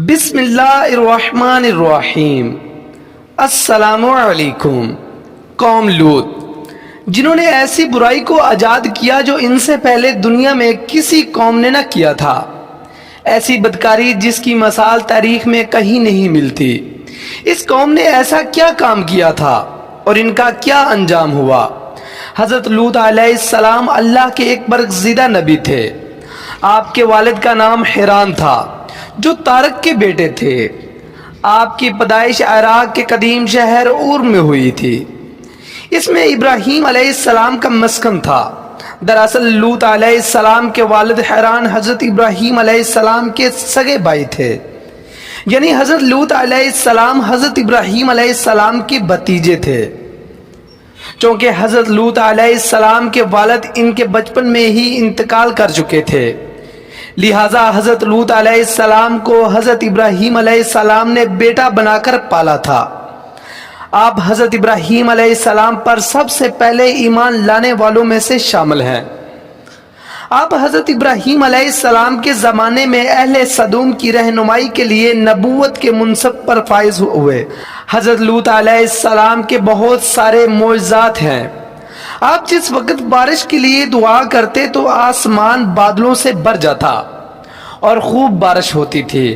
بسم اللہ الرحمن الرحیم۔ السلام علیکم۔ قوم لوط، جنہوں نے ایسی برائی کو ایجاد کیا جو ان سے پہلے دنیا میں کسی قوم نے نہ کیا تھا، ایسی بدکاری جس کی مثال تاریخ میں کہیں نہیں ملتی۔ اس قوم نے ایسا کیا کام کیا تھا اور ان کا کیا انجام ہوا؟ حضرت لوط علیہ السلام اللہ کے ایک برگزیدہ نبی تھے۔ آپ کے والد کا نام حران تھا جو تارک کے بیٹے تھے۔ آپ کی پیدائش عراق کے قدیم شہر اور میں ہوئی تھی۔ اس میں ابراہیم علیہ السلام کا مسکن تھا۔ دراصل لوط علیہ السلام کے والد حران حضرت ابراہیم علیہ السلام کے سگے بھائی تھے، یعنی حضرت لوط علیہ السلام حضرت ابراہیم علیہ السلام کے بھتیجے تھے۔ چونکہ حضرت لوط علیہ السلام کے والد ان کے بچپن میں ہی انتقال کر چکے تھے، لہٰذا حضرت لوط علیہ السلام کو حضرت ابراہیم علیہ السلام نے بیٹا بنا کر پالا تھا۔ آپ حضرت ابراہیم علیہ السلام پر سب سے پہلے ایمان لانے والوں میں سے شامل ہیں۔ آپ حضرت ابراہیم علیہ السلام کے زمانے میں اہل سدوم کی رہنمائی کے لیے نبوت کے منصب پر فائز ہوئے۔ حضرت لوط علیہ السلام کے بہت سارے معجزات ہیں۔ آپ جس وقت بارش کے لیے دعا کرتے تو آسمان بادلوں سے بھر جاتا اور خوب بارش ہوتی تھی۔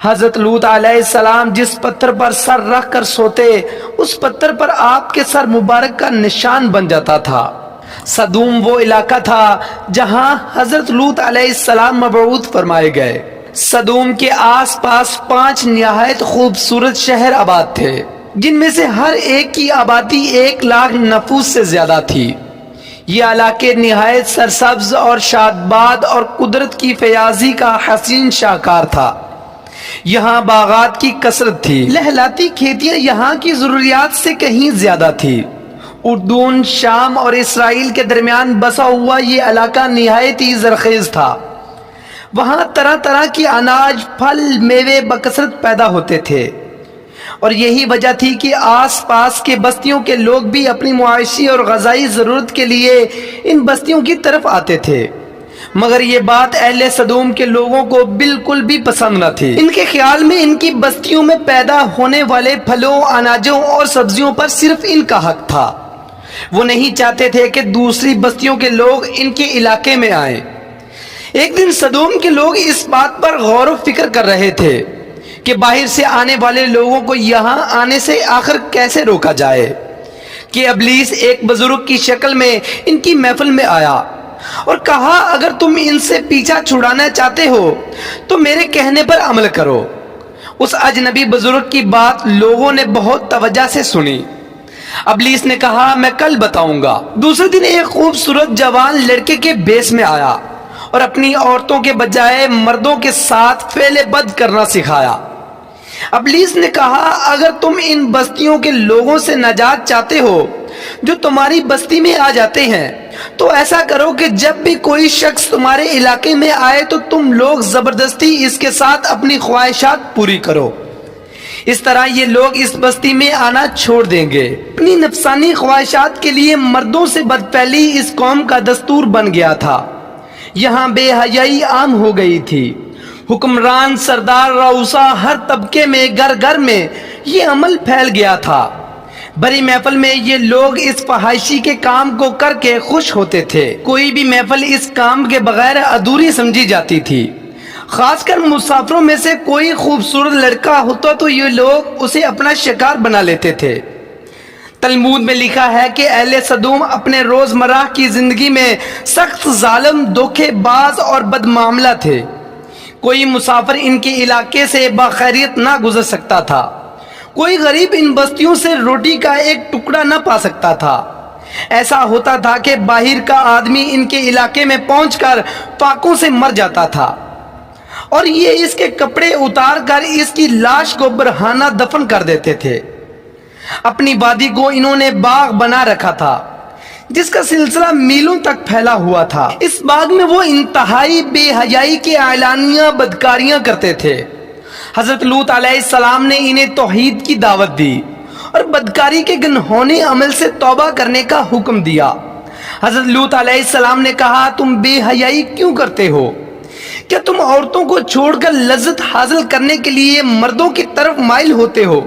حضرت لوط علیہ السلام جس پتھر پر سر رکھ کر سوتے، اس پتھر پر آپ کے سر مبارک کا نشان بن جاتا تھا۔ سدوم وہ علاقہ تھا جہاں حضرت لوط علیہ السلام مبعوث فرمائے گئے۔ سدوم کے آس پاس 5 نہایت خوبصورت شہر آباد تھے، جن میں سے ہر ایک کی آبادی 1,00,000 نفوس سے زیادہ تھی۔ یہ علاقے نہایت سرسبز اور شادباد اور قدرت کی فیاضی کا حسین شاہکار تھا۔ یہاں باغات کی کثرت تھی، لہلاتی کھیتیاں یہاں کی ضروریات سے کہیں زیادہ تھی۔ اردن، شام اور اسرائیل کے درمیان بسا ہوا یہ علاقہ نہایت ہی زرخیز تھا۔ وہاں طرح طرح کی اناج، پھل، میوے بکثرت پیدا ہوتے تھے، اور یہی وجہ تھی کہ آس پاس کے بستیوں کے لوگ بھی اپنی معاشی اور غذائی ضرورت کے لیے ان بستیوں کی طرف آتے تھے۔ مگر یہ بات اہل سدوم کے لوگوں کو بالکل بھی پسند نہ تھی۔ ان کے خیال میں ان کی بستیوں میں پیدا ہونے والے پھلوں، اناجوں اور سبزیوں پر صرف ان کا حق تھا۔ وہ نہیں چاہتے تھے کہ دوسری بستیوں کے لوگ ان کے علاقے میں آئیں۔ ایک دن سدوم کے لوگ اس بات پر غور و فکر کر رہے تھے کہ باہر سے آنے والے لوگوں کو یہاں آنے سے آخر کیسے روکا جائے، کہ ابلیس ایک بزرگ کی شکل میں ان کی محفل میں آیا اور کہا، اگر تم ان سے پیچھا چھڑانا چاہتے ہو تو میرے کہنے پر عمل کرو۔ اس اجنبی بزرگ کی بات لوگوں نے بہت توجہ سے سنی۔ ابلیس نے کہا، میں کل بتاؤں گا۔ دوسرے دن ایک خوبصورت جوان لڑکے کے بیس میں آیا اور اپنی عورتوں کے بجائے مردوں کے ساتھ فعل بد کرنا سکھایا۔ ابلیس نے کہا، اگر تم ان بستیوں کے لوگوں سے نجات چاہتے ہو جو تمہاری بستی میں آ جاتے ہیں، تو ایسا کرو کہ جب بھی کوئی شخص تمہارے علاقے میں آئے تو تم لوگ زبردستی اس کے ساتھ اپنی خواہشات پوری کرو۔ اس طرح یہ لوگ اس بستی میں آنا چھوڑ دیں گے۔ اپنی نفسانی خواہشات کے لیے مردوں سے بدفعلی اس قوم کا دستور بن گیا تھا۔ یہاں بے حیائی عام ہو گئی تھی۔ حکمران، سردار، رؤسا، ہر طبقے میں، گھر گھر میں یہ عمل پھیل گیا تھا۔ بڑی محفل میں یہ لوگ اس فحاشی کے کام کو کر کے خوش ہوتے تھے۔ کوئی بھی محفل اس کام کے بغیر ادھوری سمجھی جاتی تھی۔ خاص کر مسافروں میں سے کوئی خوبصورت لڑکا ہوتا تو یہ لوگ اسے اپنا شکار بنا لیتے تھے۔ تلمود میں لکھا ہے کہ اہل سدوم اپنے روزمرہ کی زندگی میں سخت ظالم، دھوکے باز اور بدمعاملہ تھے۔ کوئی مسافر ان کے علاقے سے بخیریت نہ گزر سکتا تھا۔ کوئی غریب ان بستیوں سے روٹی کا ایک ٹکڑا نہ پا سکتا تھا۔ ایسا ہوتا تھا کہ باہر کا آدمی ان کے علاقے میں پہنچ کر فاقوں سے مر جاتا تھا، اور یہ اس کے کپڑے اتار کر اس کی لاش کو برہنہ دفن کر دیتے تھے۔ اپنی وادی کو انہوں نے باغ بنا رکھا تھا جس کا سلسلہ میلوں تک پھیلا ہوا تھا۔ اس باغ میں وہ انتہائی بے حیائی کے اعلانیہ بدکاریاں کرتے تھے۔ حضرت لوط علیہ السلام نے انہیں توحید کی دعوت دی اور بدکاری کے گنہونے عمل سے توبہ کرنے کا حکم دیا۔ حضرت لوط علیہ السلام نے کہا، تم بے حیائی کیوں کرتے ہو؟ کیا تم عورتوں کو چھوڑ کر لذت حاصل کرنے کے لیے مردوں کی طرف مائل ہوتے ہو؟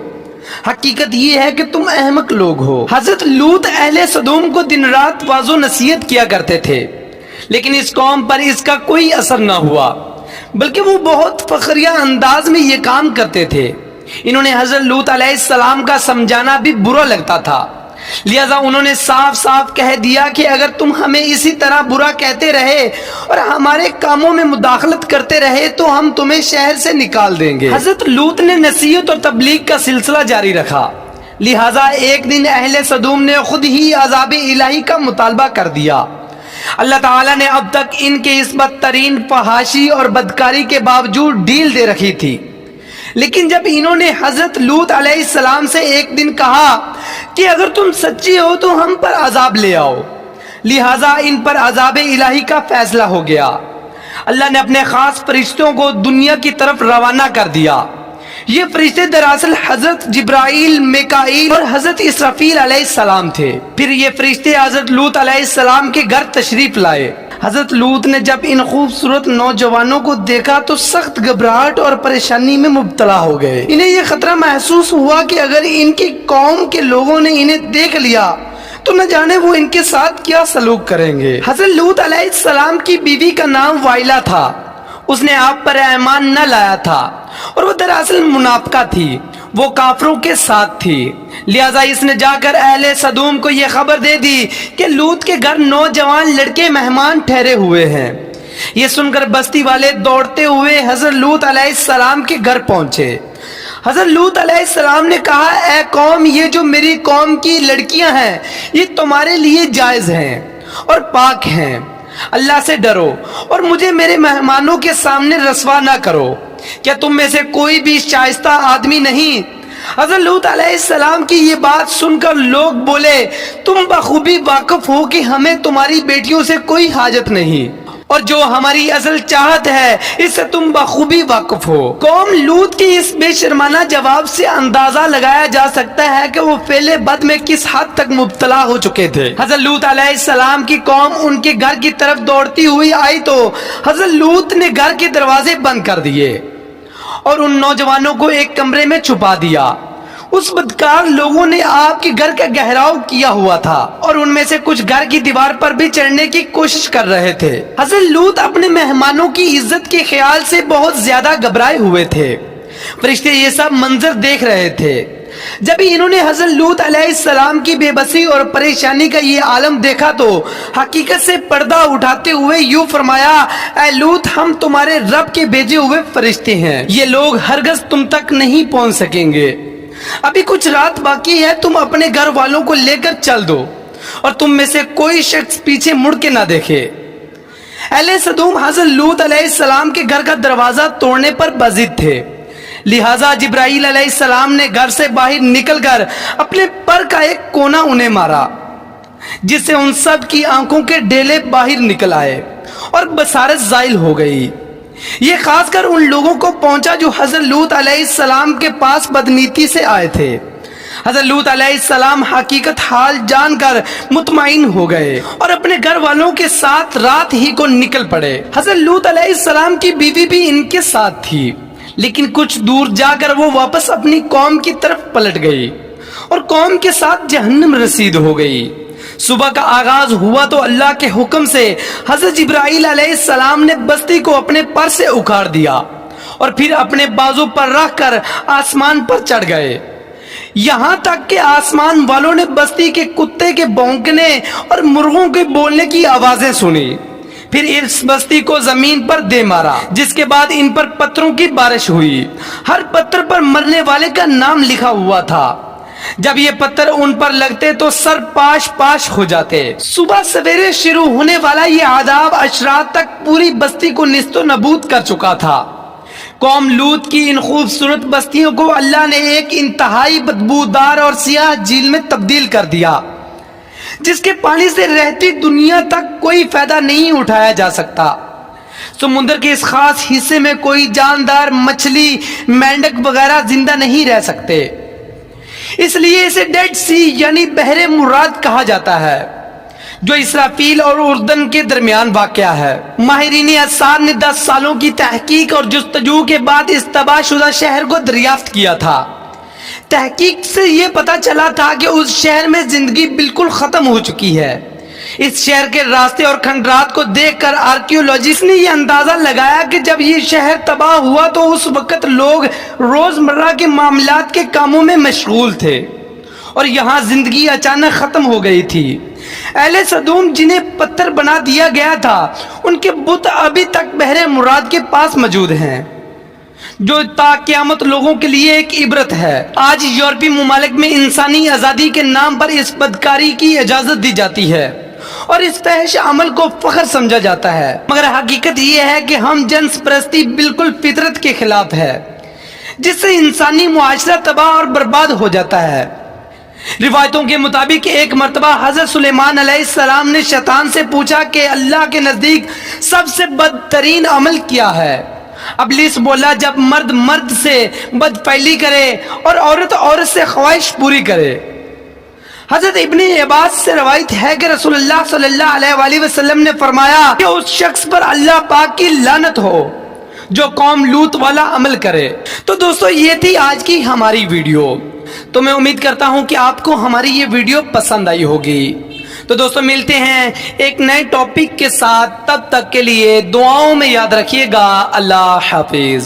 حقیقت یہ ہے کہ تم احمق لوگ ہو۔ حضرت لوط اہل سدوم کو دن رات واعظ و نصیحت کیا کرتے تھے، لیکن اس قوم پر اس کا کوئی اثر نہ ہوا، بلکہ وہ بہت فخریہ انداز میں یہ کام کرتے تھے۔ انہوں نے حضرت لوط علیہ السلام کا سمجھانا بھی برا لگتا تھا، لہذا انہوں نے صاف صاف کہہ دیا کہ اگر تم ہمیں اسی طرح برا کہتے رہے اور ہمارے کاموں میں مداخلت کرتے رہے تو ہم تمہیں شہر سے نکال دیں گے۔ حضرت لوط نے نصیحت اور تبلیغ کا سلسلہ جاری رکھا، لہذا ایک دن اہل سدوم نے خود ہی عذاب الہی کا مطالبہ کر دیا۔ اللہ تعالیٰ نے اب تک ان کے اس بدترین فحاشی اور بدکاری کے باوجود ڈھیل دے رکھی تھی، لیکن جب انہوں نے حضرت لوط علیہ السلام سے ایک دن کہا کہ اگر تم سچی ہو تو ہم پر عذاب لے آؤ، لہٰذا ان پر عذاب الہی کا فیصلہ ہو گیا۔ اللہ نے اپنے خاص فرشتوں کو دنیا کی طرف روانہ کر دیا۔ یہ فرشتے دراصل حضرت جبرائیل، میکائیل اور حضرت اسرافیل علیہ السلام تھے۔ پھر یہ فرشتے حضرت لوط علیہ السلام کے گھر تشریف لائے۔ حضرت لوط نے جب ان خوبصورت نوجوانوں کو دیکھا تو سخت گھبراہٹ اور پریشانی میں مبتلا ہو گئے۔ انہیں یہ خطرہ محسوس ہوا کہ اگر ان کی قوم کے لوگوں نے انہیں دیکھ لیا تو نہ جانے وہ ان کے ساتھ کیا سلوک کریں گے۔ حضرت لوط علیہ السلام کی بیوی کا نام وائلہ تھا۔ اس نے آپ پر ایمان نہ لایا تھا اور وہ دراصل منافقہ تھی، وہ کافروں کے ساتھ تھی، لہذا اس نے جا کر اہل سدوم کو یہ خبر دے دی کہ لوط کے گھر نوجوان لڑکے مہمان ٹھہرے ہوئے ہیں۔ یہ سن کر بستی والے دوڑتے ہوئے حضرت لوط علیہ السلام کے گھر پہنچے۔ حضرت لوط علیہ السلام نے کہا، اے قوم، یہ جو میری قوم کی لڑکیاں ہیں یہ تمہارے لیے جائز ہیں اور پاک ہیں، اللہ سے ڈرو اور مجھے میرے مہمانوں کے سامنے رسوا نہ کرو۔ کیا تم میں سے کوئی بھی شائستہ آدمی نہیں؟ حضرت لوط علیہ السلام کی یہ بات سن کر لوگ بولے، تم بخوبی واقف ہو کہ ہمیں تمہاری بیٹیوں سے کوئی حاجت نہیں، اور جو ہماری اصل چاہت ہے اس سے تم بخوبی واقف ہو۔ قوم لوط کے اس بے شرمانہ جواب سے اندازہ لگایا جا سکتا ہے کہ وہ فعل بد میں کس حد تک مبتلا ہو چکے تھے۔ حضرت لوط علیہ السلام کی قوم ان کے گھر کی طرف دوڑتی ہوئی آئی تو حضرت لوط نے گھر کے دروازے بند کر دیے اور ان نوجوانوں کو ایک کمرے میں چھپا دیا۔ اس بدکار لوگوں نے آپ کے گھر کا گھیراؤ کیا ہوا تھا اور ان میں سے کچھ گھر کی دیوار پر بھی چڑھنے کی کوشش کر رہے تھے۔ حضرت لوط اپنے مہمانوں کی عزت کے خیال سے بہت زیادہ گھبرائے ہوئے تھے۔ فرشتے یہ سب منظر دیکھ رہے تھے۔ جب انہوں نے حضرت لوط علیہ السلام کی بے بسی اور پریشانی کا یہ عالم دیکھا تو حقیقت سے پردہ اٹھاتے ہوئے یوں فرمایا، اے لوط، ہم تمہارے رب کے بھیجے ہوئے فرشتے ہیں، یہ لوگ ہرگز تم تک نہیں پہنچ سکیں گے۔ ابھی کچھ رات باقی ہے، تم اپنے گھر والوں کو لے کر چل دو اور تم میں سے کوئی شخص پیچھے مڑ کے نہ دیکھے۔ اہل سدوم حضرت لوط علیہ السلام کے گھر کا دروازہ توڑنے پر بضد تھے، لہٰذا جبرائیل علیہ السلام نے گھر سے باہر نکل کر اپنے پر کا ایک کونا انہیں مارا، جس سے ان سب کی آنکھوں کے ڈیلے باہر نکل آئے اور بصارت زائل ہو گئی۔ یہ خاص کر ان لوگوں کو پہنچا جو حضرت لوط علیہ السلام کے پاس بدنیتی سے آئے تھے۔ حضرت لوط علیہ السلام حقیقت حال جان کر مطمئن ہو گئے اور اپنے گھر والوں کے ساتھ رات ہی کو نکل پڑے۔ حضرت لوط علیہ السلام کی بیوی بھی ان کے ساتھ تھی، لیکن کچھ دور جا کر وہ واپس اپنی قوم کی طرف پلٹ گئی اور قوم کے ساتھ جہنم رسید ہو گئی۔ صبح کا آغاز ہوا تو اللہ کے حکم سے حضرت جبرائیل علیہ السلام نے بستی کو اپنے پر سے اکھاڑ دیا اور پھر اپنے بازو پر رکھ کر آسمان پر چڑھ گئے، یہاں تک کہ آسمان والوں نے بستی کے کتے کے بھونکنے اور مرغوں کے بولنے کی آوازیں سنی۔ پھر اس بستی کو زمین پر دے مارا، جس کے بعد ان پر پتھروں کی بارش ہوئی۔ ہر پتھر پر مرنے والے کا نام لکھا ہوا تھا۔ جب یہ پتھر ان پر لگتے تو سر پاش پاش ہو جاتے۔ صبح سویرے شروع ہونے والا یہ عذاب اشراق تک پوری بستی کو نیست و نابود کر چکا تھا۔ قوم لوط کی ان خوبصورت بستیوں کو اللہ نے ایک انتہائی بدبودار اور سیاہ جھیل میں تبدیل کر دیا، جس کے پانی سے رہتی دنیا تک کوئی فائدہ نہیں اٹھایا جا سکتا۔ سمندر کے اس خاص حصے میں کوئی جاندار مچھلی، مینڈک وغیرہ زندہ نہیں رہ سکتے، اس لیے اسے ڈیڈ سی یعنی بحر مراد کہا جاتا ہے۔ جو اسرافیل اور اردن کے درمیان واقع ہے۔ ماہرین آثار نے 10 سالوں کی تحقیق اور جستجو کے بعد اس تباہ شدہ شہر کو دریافت کیا تھا۔ تحقیق سے یہ پتہ چلا تھا کہ اس شہر میں زندگی بالکل ختم ہو چکی ہے۔ اس شہر کے راستے اور کھنڈرات کو دیکھ کر آرکیولوجسٹ نے یہ اندازہ لگایا کہ جب یہ شہر تباہ ہوا تو اس وقت لوگ روزمرہ کے معاملات کے کاموں میں مشغول تھے اور یہاں زندگی اچانک ختم ہو گئی تھی۔ اہل سدوم جنہیں پتھر بنا دیا گیا تھا، ان کے بت ابھی تک بحر مراد کے پاس موجود ہیں، جو تا قیامت لوگوں کے لیے ایک عبرت ہے۔ آج یورپی ممالک میں انسانی آزادی کے نام پر اس بدکاری کی اجازت دی جاتی ہے اور اس فحش عمل کو فخر سمجھا جاتا ہے، مگر حقیقت یہ ہے کہ ہم جنس پرستی بالکل فطرت کے خلاف ہے، جس سے انسانی معاشرہ تباہ اور برباد ہو جاتا ہے۔ روایتوں کے مطابق ایک مرتبہ حضرت سلیمان علیہ السلام نے شیطان سے پوچھا کہ اللہ کے نزدیک سب سے بدترین عمل کیا ہے؟ ابلیس بولا، جب مرد مرد سے بدفعلی کرے اور عورت عورت سے خواہش پوری کرے۔ حضرت ابن عباس سے روایت ہے کہ رسول اللہ صلی اللہ علیہ وآلہ وسلم نے فرمایا کہ اس شخص پر اللہ پاک کی لعنت ہو جو قوم لوط والا عمل کرے۔ تو دوستو، یہ تھی آج کی ہماری ویڈیو۔ تو میں امید کرتا ہوں کہ آپ کو ہماری یہ ویڈیو پسند آئی ہوگی۔ تو دوستو، ملتے ہیں ایک نئے ٹاپک کے ساتھ، تب تک کے لیے دعاؤں میں یاد رکھیے گا۔ اللہ حافظ۔